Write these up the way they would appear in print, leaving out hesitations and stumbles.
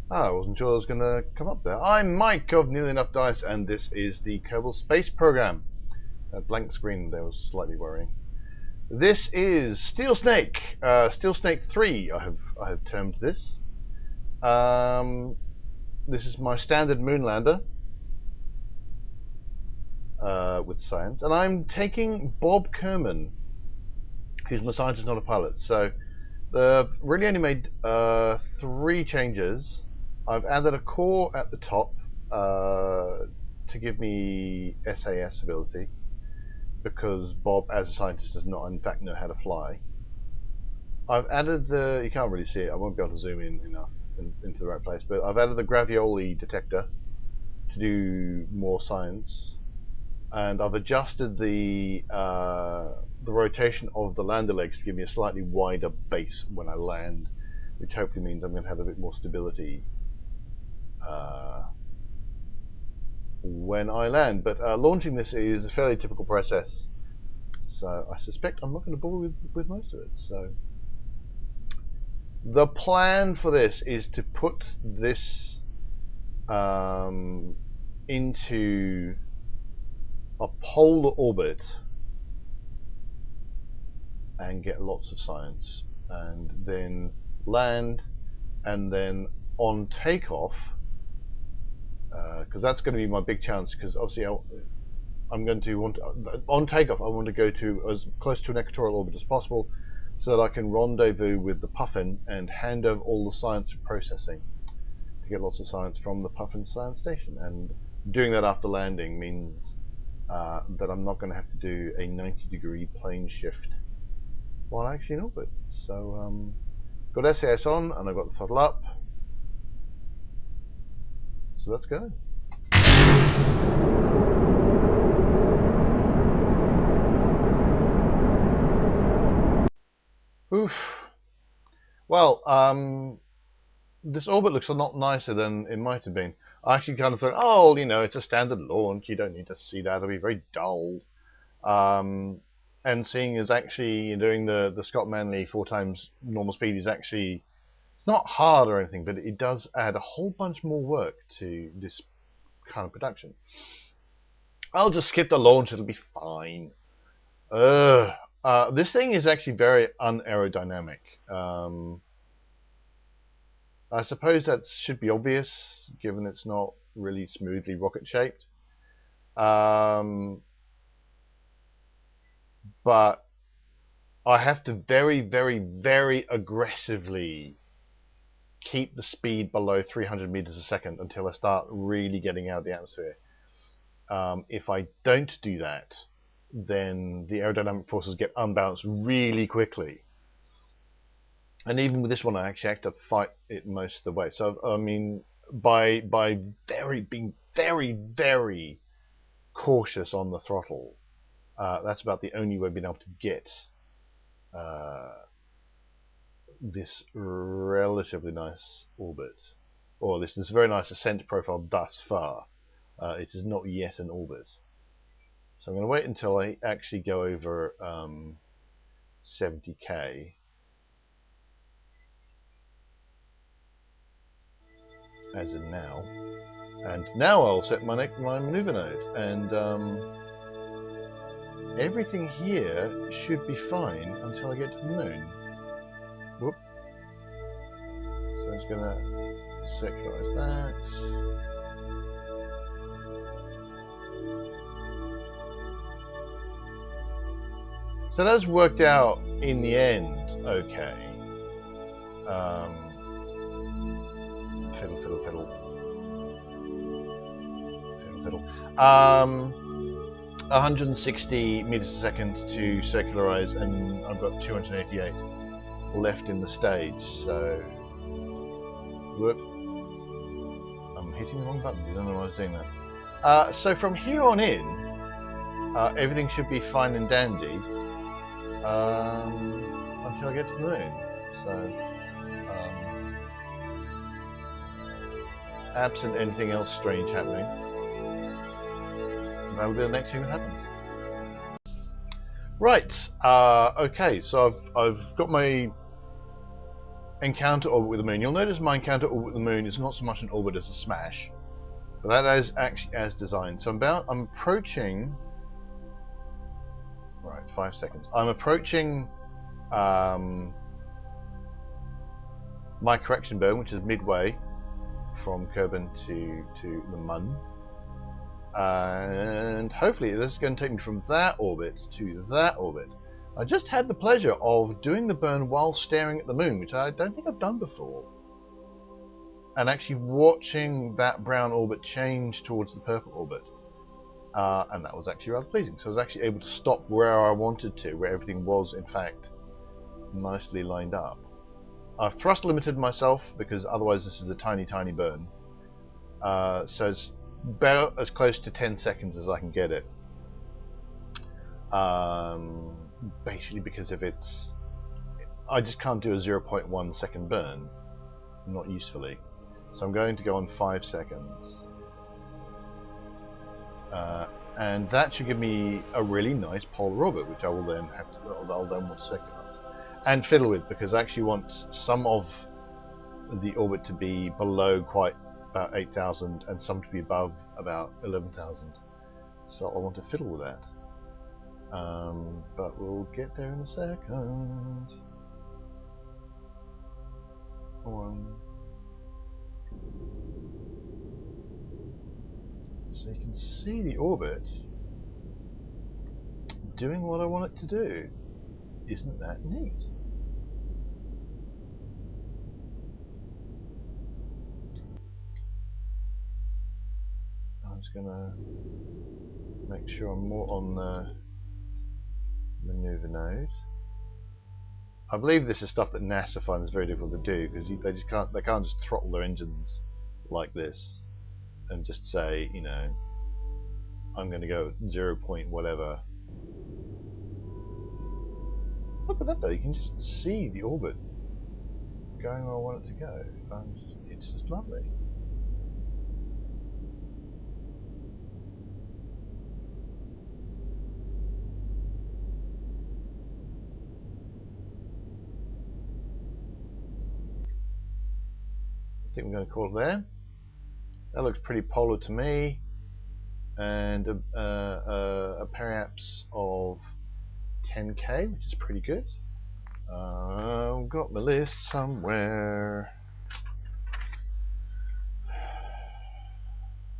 I wasn't sure I was going to come up there. I'm Mike of Nearly Enough Dice, and this is the Kerbal Space Program. That blank screen there was slightly worrying. This is Steel Snake, Steel Snake 3. I have termed this. This is my standard moonlander with science, and I'm taking Bob Kerman, who's my scientist, not a pilot. So they've really only made 3 changes. I've added a core at the top to give me SAS ability, because Bob, as a scientist, does not in fact know how to fly. I've added the, you can't really see it, I won't be able to zoom in enough into the right place, but I've added the Gravioli Detector to do more science, and I've adjusted the rotation of the lander legs to give me a slightly wider base when I land, which hopefully means I'm going to have a bit more stability when I land. But launching this is a fairly typical process, so I suspect I'm not going to bore with most of it. So the plan for this is to put this into a polar orbit and get lots of science, and then land, and then on takeoff, because that's going to be my big chance, because obviously I'm going to want to, on takeoff I want to go to as close to an equatorial orbit as possible, so that I can rendezvous with the Puffin and hand over all the science for processing to get lots of science from the Puffin science station. And doing that after landing means that I'm not going to have to do a 90-degree plane shift while actually in orbit. So got SAS on, and I've got the throttle up. So let's go. Oof. Well, this orbit looks a lot nicer than it might have been. I actually kind of thought, oh, you know, it's a standard launch, you don't need to see that, it'll be very dull. And seeing as actually doing the Scott Manley 4 times normal speed is actually, it's not hard or anything, but it does add a whole bunch more work to this kind of production. I'll just skip the launch, it'll be fine. This thing is actually very unaerodynamic. I suppose that should be obvious, given it's not really smoothly rocket shaped. But I have to very, very, very aggressively keep the speed below 300 meters a second until I start really getting out of the atmosphere. If I don't do that, then the aerodynamic forces get unbalanced really quickly. And even with this one, I actually have to fight it most of the way. So I mean, by being very, very cautious on the throttle, that's about the only way I've been able to get this relatively nice orbit, or this very nice ascent profile thus far. It is not yet an orbit. So I'm going to wait until I actually go over 70k. As in now. And now I'll set my maneuver node. And everything here should be fine until I get to the moon. Whoop. So I'm just going to circularize that. So that's worked out in the end okay. Fiddle, fiddle, fiddle. Fiddle, fiddle. 160 meters a second to circularize, and I've got 288 left in the stage, so whoop. I'm hitting the wrong button, I don't know why I was doing that. So from here on in, everything should be fine and dandy until I get to the moon. So absent anything else strange happening, that'll be the next thing that happens. Right, okay, so I've got my encounter orbit with the moon. You'll notice my encounter orbit with the moon is not so much an orbit as a smash, but that is actually as designed. So I'm approaching. Right, 5 seconds. I'm approaching my correction burn, which is midway from Kerbal to the Mun, and hopefully this is going to take me from that orbit to that orbit. I just had the pleasure of doing the burn while staring at the moon, which I don't think I've done before, and actually watching that brown orbit change towards the purple orbit, and that was actually rather pleasing. So I was actually able to stop where I wanted to, where everything was in fact nicely lined up. I've thrust limited myself because otherwise this is a tiny burn, so it's about as close to 10 seconds as I can get it, basically because if I just can't do a 0.1 second burn, not usefully, so I'm going to go on 5 seconds, and that should give me a really nice polar orbit, which I will then I'll then want to circulate and fiddle with, because I actually want some of the orbit to be below quite about 8,000 and some to be above about 11,000. So I'll want to fiddle with that. But we'll get there in a second. So you can see the orbit doing what I want it to do. Isn't that neat? I'm just going to make sure I'm more on the maneuver node. I believe this is stuff that NASA finds very difficult to do, because they can't just throttle their engines like this and just say, you know, I'm going to go 0 point whatever. Look at that though, you can just see the orbit going where I want it to go. It's just lovely. I think we're going to call it there. That looks pretty polar to me, and a periaps of 10k, which is pretty good. I've got my list somewhere.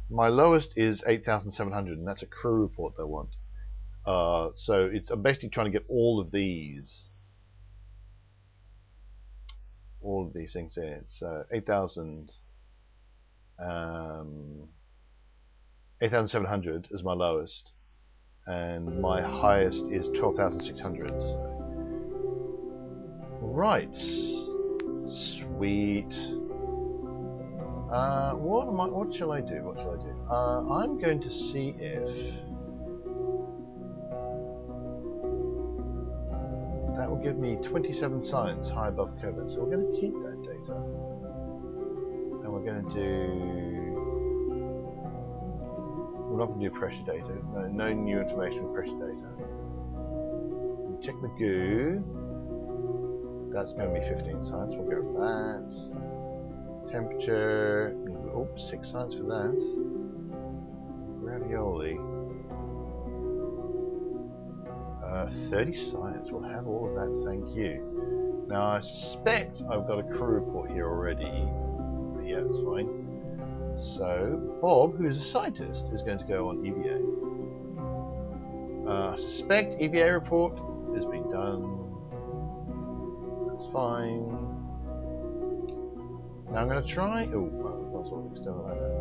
My lowest is 8,700, and that's a crew report they want. So I'm basically trying to get all of these things in. So 8,700 is my lowest, and my highest is 12,600. Right, sweet. What shall I do? I'm going to see if that will give me 27 science high above Kerbal. So we're going to keep that data, and we're going to do. We're not going to do pressure data. No new information with pressure data. Check the goo. That's going to be 15 science. We'll go with that. Temperature. Oh, 6 science for that. Gravioli. 30 science. We'll have all of that. Thank you. Now I suspect I've got a crew report here already. But yeah, it's fine. So Bob, who is a scientist, is going to go on EVA. I suspect EVA report has been done. That's fine. Now I'm going to try. Oh, that's all external ladder.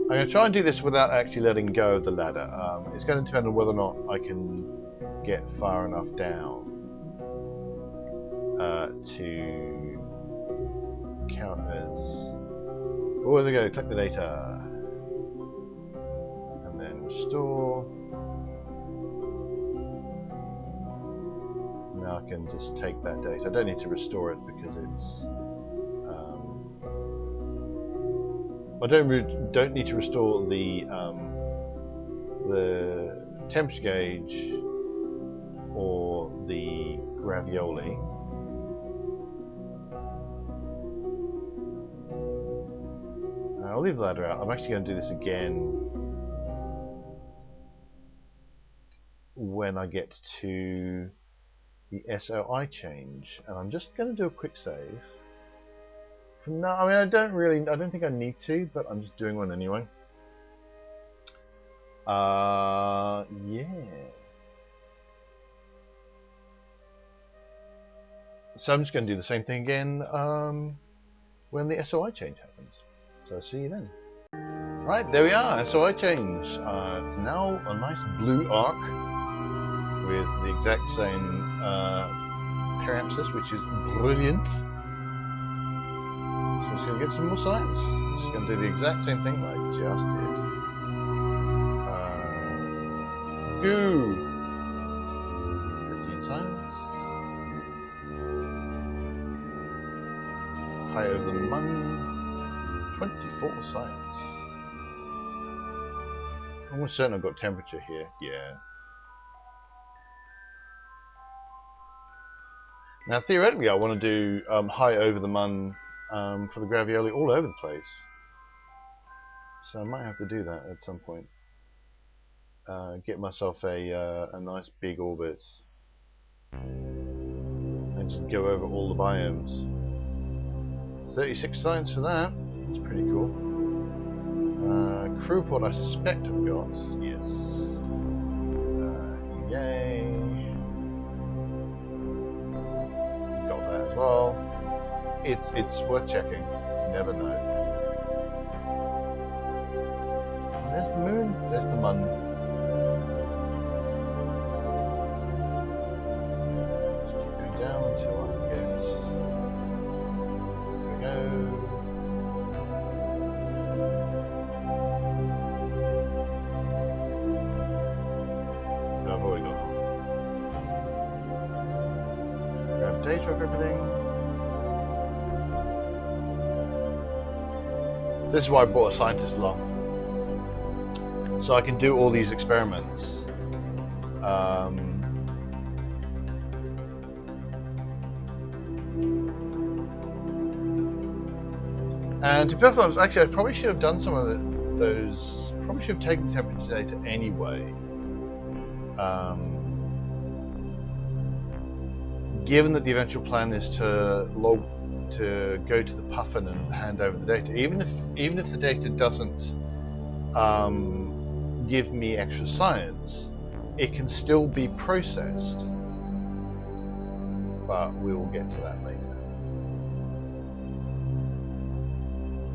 I'm going to try and do this without actually letting go of the ladder. It's going to depend on whether or not I can get far enough down to count as. Oh, there we go. Click the data, and then restore. Now I can just take that data. I don't need to restore it because it's. I don't need to restore the temperature gauge or the gravioli. I'll leave the ladder out. I'm actually going to do this again when I get to the SOI change, and I'm just going to do a quick save. For now, I mean, I don't think I need to, but I'm just doing one anyway. Yeah. So I'm just going to do the same thing again when the SOI change happens. So I'll see you then. Right, there we are, SOI change. It's now a nice blue arc with the exact same periempsis, which is brilliant. So just going to get some more science. Just going to do the exact same thing that I just did. Goo! 15 science. High over the mun. 24 science. I'm almost certain I've got temperature here. Yeah. Now theoretically I want to do high over the mun for the gravioli all over the place. So I might have to do that at some point. Get myself a nice big orbit and just go over all the biomes. 36 science for that. That's pretty cool. Crew report I suspect I've got. Yes. Yay. Got that as well. It's worth checking. You never know. There's the moon. There's the mun. Just keep going down until I get. There we go. No, I've already got them. Grab data of everything. This is why I brought a scientist along. So I can do all these experiments. And to be perfectly honest, actually I probably should have done some of those, probably should have taken the temperature data anyway. Given that the eventual plan is to go to the Puffin and hand over the data, even if the data doesn't give me extra science, it can still be processed. But we will get to that later.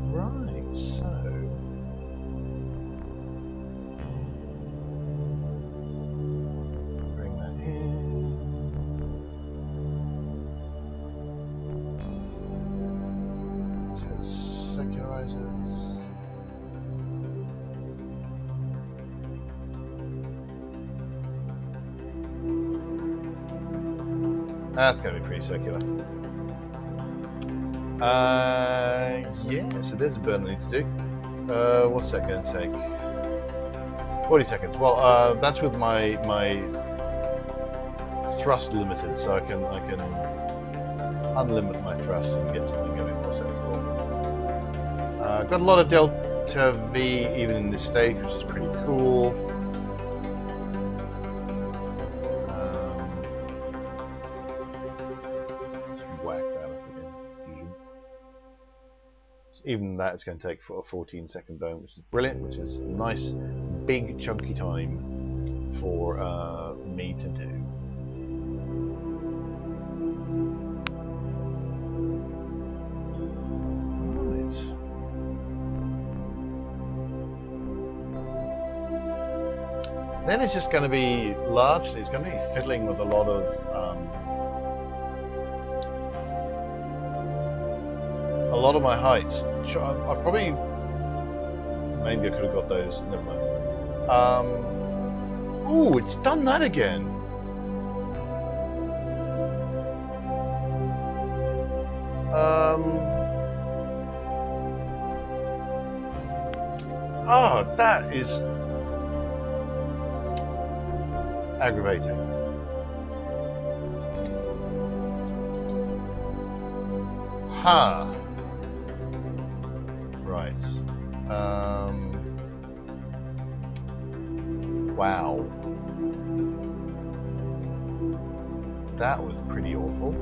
Right, so bring that in. So secularizers. That's going to be pretty circular. Yeah, so there's a burn I need to do. What's that going to take? 40 seconds. Well, that's with my thrust limited, so I can unlimit my thrust and get something going more sensible. Got a lot of delta V even in this stage, which is pretty cool. Even that is going to take for a 14-second burn, which is brilliant, which is a nice, big, chunky time for me to do. Right. Then it's just going to be largely, it's going to be fiddling with a lot of my heights. I probably, maybe I could have got those. Never mind. Ooh, it's done that again. Oh, that is aggravating. Aha! Right. Wow. That was pretty awful.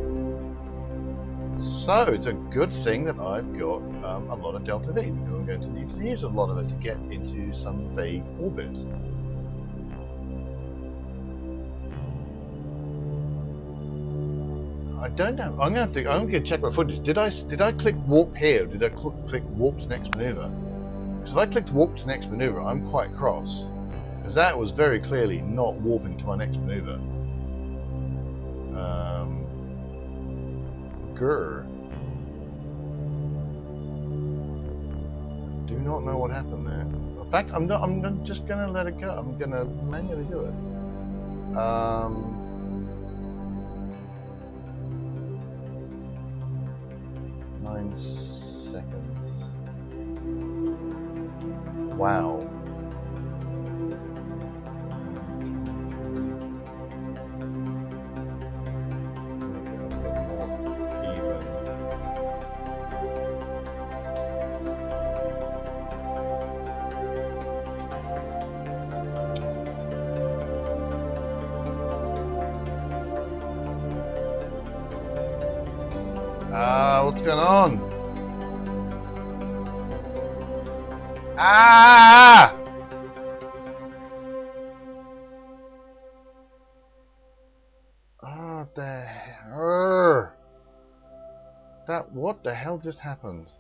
So it's a good thing that I've got a lot of delta V, because I'm going to need to use a lot of it to get into some vague orbit. I don't know. I'm going to check my footage. Did I click warp here? Or did I click warp to next maneuver? Because if I clicked warp to next maneuver, I'm quite cross, because that was very clearly not warping to my next maneuver. Grr. Do not know what happened there. In fact, I'm just going to let it go. I'm going to manually do it. 9 seconds. Wow. What's going on? Ah! Oh, what the hell just happened?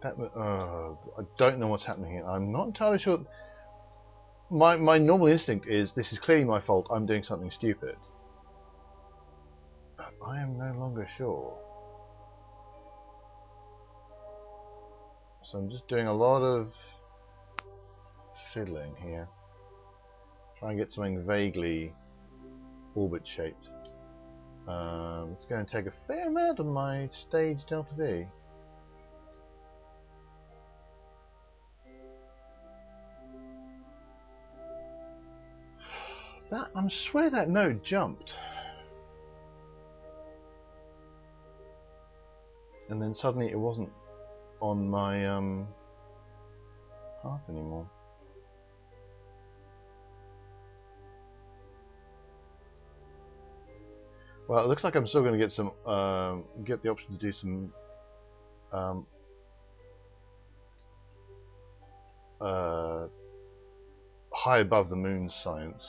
I don't know what's happening here. I'm not entirely sure. My normal instinct is this is clearly my fault. I'm doing something stupid. But I am no longer sure. So I'm just doing a lot of fiddling here. Try and get something vaguely orbit shaped. It's going to take a fair amount of my stage delta V. I swear that node jumped. And then suddenly it wasn't on my path anymore. Well, it looks like I'm still going to get some, get the option to do some high above the moon science.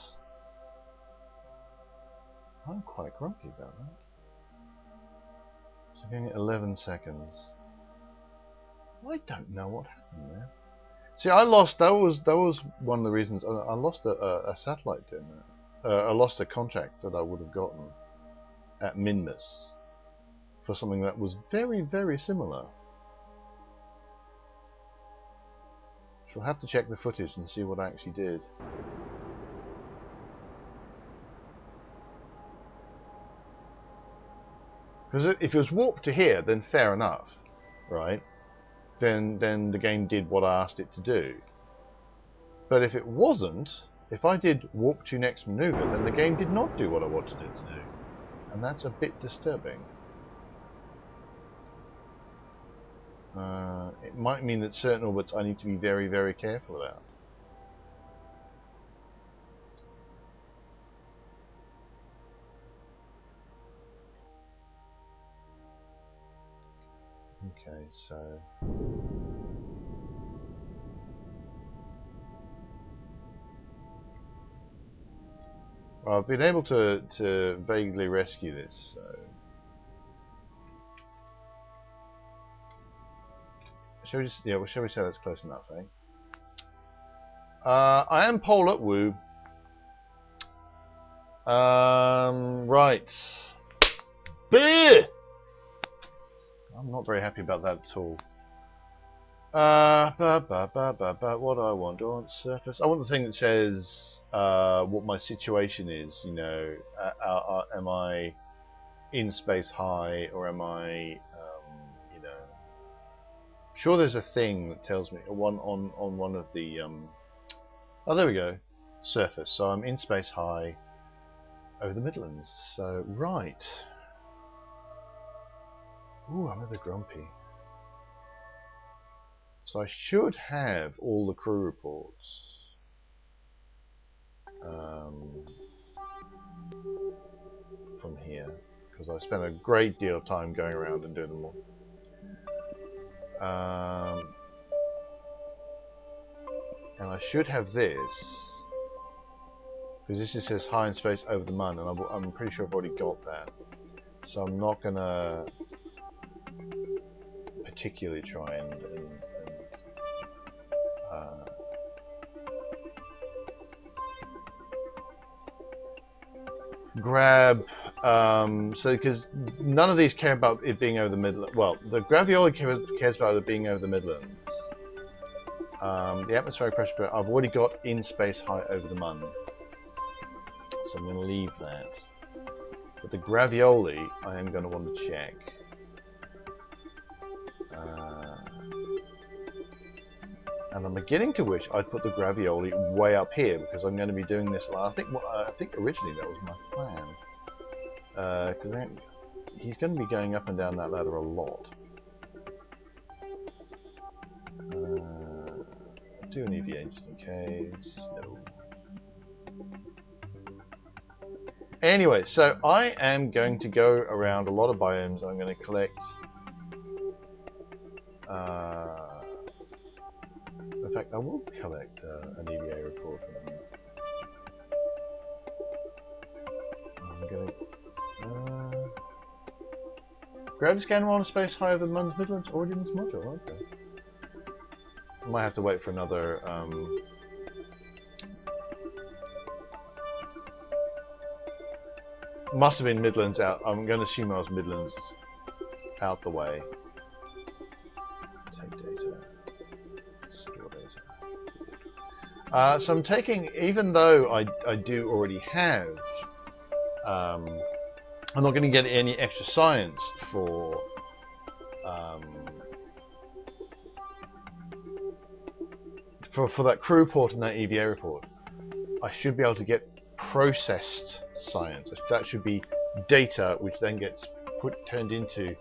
I'm quite grumpy about that. So getting 11 seconds. I don't know what happened there. See, I lost. That was one of the reasons I lost a satellite doing that. I lost a contract that I would have gotten at Minmus for something that was very, very similar. She'll have to check the footage and see what I actually did. Because if it was warped to here, then fair enough, right? Then the game did what I asked it to do. But if it wasn't, if I did warp to next maneuver, then the game did not do what I wanted it to do. And that's a bit disturbing. It might mean that certain orbits I need to be very, very careful about. Okay, so... Well, I've been able to vaguely rescue this, so... Shall we just, yeah, shall we say that's close enough, eh? I am Pole at Woo. Right. Beer! I'm not very happy about that at all. What do I want? Do I want surface? I want the thing that says what my situation is. You know, am I in space high, or am I, you know, sure there's a thing that tells me one on one of the oh, there we go, surface. So I'm in space high over the Midlands. So right. Ooh, I'm a bit grumpy. So I should have all the crew reports. From here, because I spent a great deal of time going around and doing them all. And I should have this, because this just says high in space over the Mun, and I'm pretty sure I've already got that. So I'm not gonna particularly try and grab, so because none of these care about it being over the Midlands. Well, the Gravioli cares about it being over the Midlands. The atmospheric pressure I've already got in space high over the Mun, so I'm going to leave that. But the Gravioli I am going to want to check. And I'm beginning to wish I'd put the Gravioli way up here, because I'm going to be doing this. I think originally that was my plan, because he's going to be going up and down that ladder a lot. Do an EVA just in case. No. Anyway, so I am going to go around a lot of biomes. I'm going to collect. In fact, I will collect an EVA report from them. I'm going to gravity scan while in space higher than Mun's Midlands already in this module. Okay. I might have to wait for another. Must have been Midlands out. I'm going to assume I was Midlands out the way. So I'm taking, even though I do already have, I'm not going to get any extra science for that crew report and that EVA report. I should be able to get processed science. That should be data which then gets turned into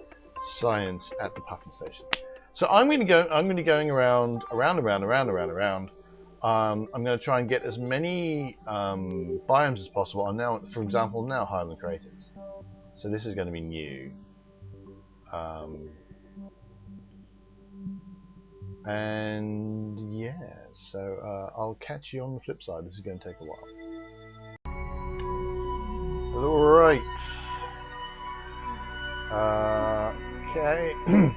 science at the Puffin station. So I'm going to be going around. I'm going to try and get as many biomes as possible. I'm now, for example, Highland Craters. So this is going to be new. And yeah, so I'll catch you on the flip side. This is going to take a while. Alright. Okay.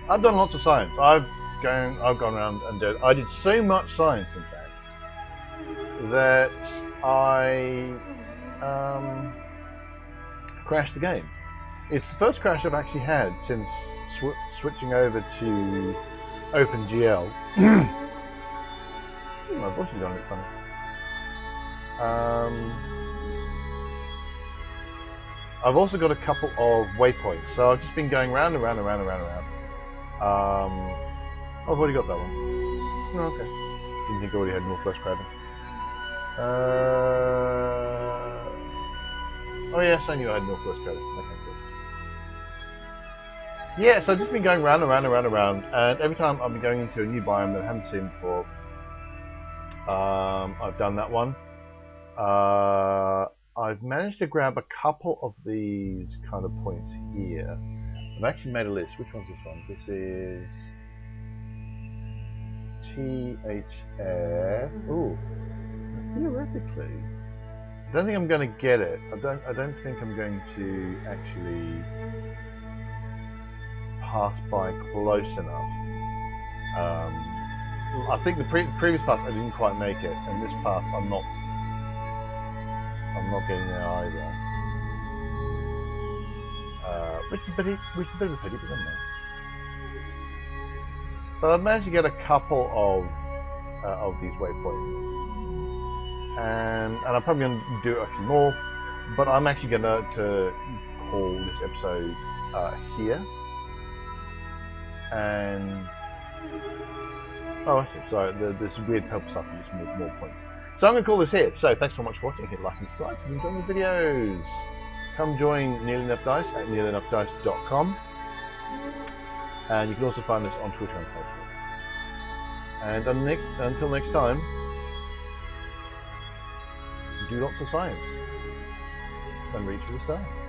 I've done lots of science. I've gone around and I did so much science, in fact, that I crashed the game. It's the first crash I've actually had since switching over to OpenGL. My voice is going a bit funny. I've also got a couple of waypoints, so I've just been going round and round and round and round and round. I've already got that one. Oh, okay. Didn't think I already had Northwest Crater. Oh yes, I knew I had Northwest Crater. Okay, cool. Yeah, so I've just been going round and round and round and round, and every time I've been going into a new biome that I haven't seen before, I've done that one. I've managed to grab a couple of these kind of points here. I've actually made a list. Which one's this one? This is THF. Ooh, theoretically, I don't think I'm going to get it. I don't think I'm going to actually pass by close enough. I think the previous pass I didn't quite make it, and this pass I'm not getting there either. Which is a bit of a pity, but never mind. But I've managed to get a couple of these waypoints, and I'm probably going to do a few more. But I'm actually going to call this episode here. And oh, I see. So there's weird purple stuff and just more points. So I'm going to call this here. So thanks so much for watching. Hit like and subscribe if you enjoy the videos. Come join Nearly Enough Dice at nearlyenoughdice.com. And you can also find us on Twitter and Facebook. And until next time, do lots of science and reach for the stars.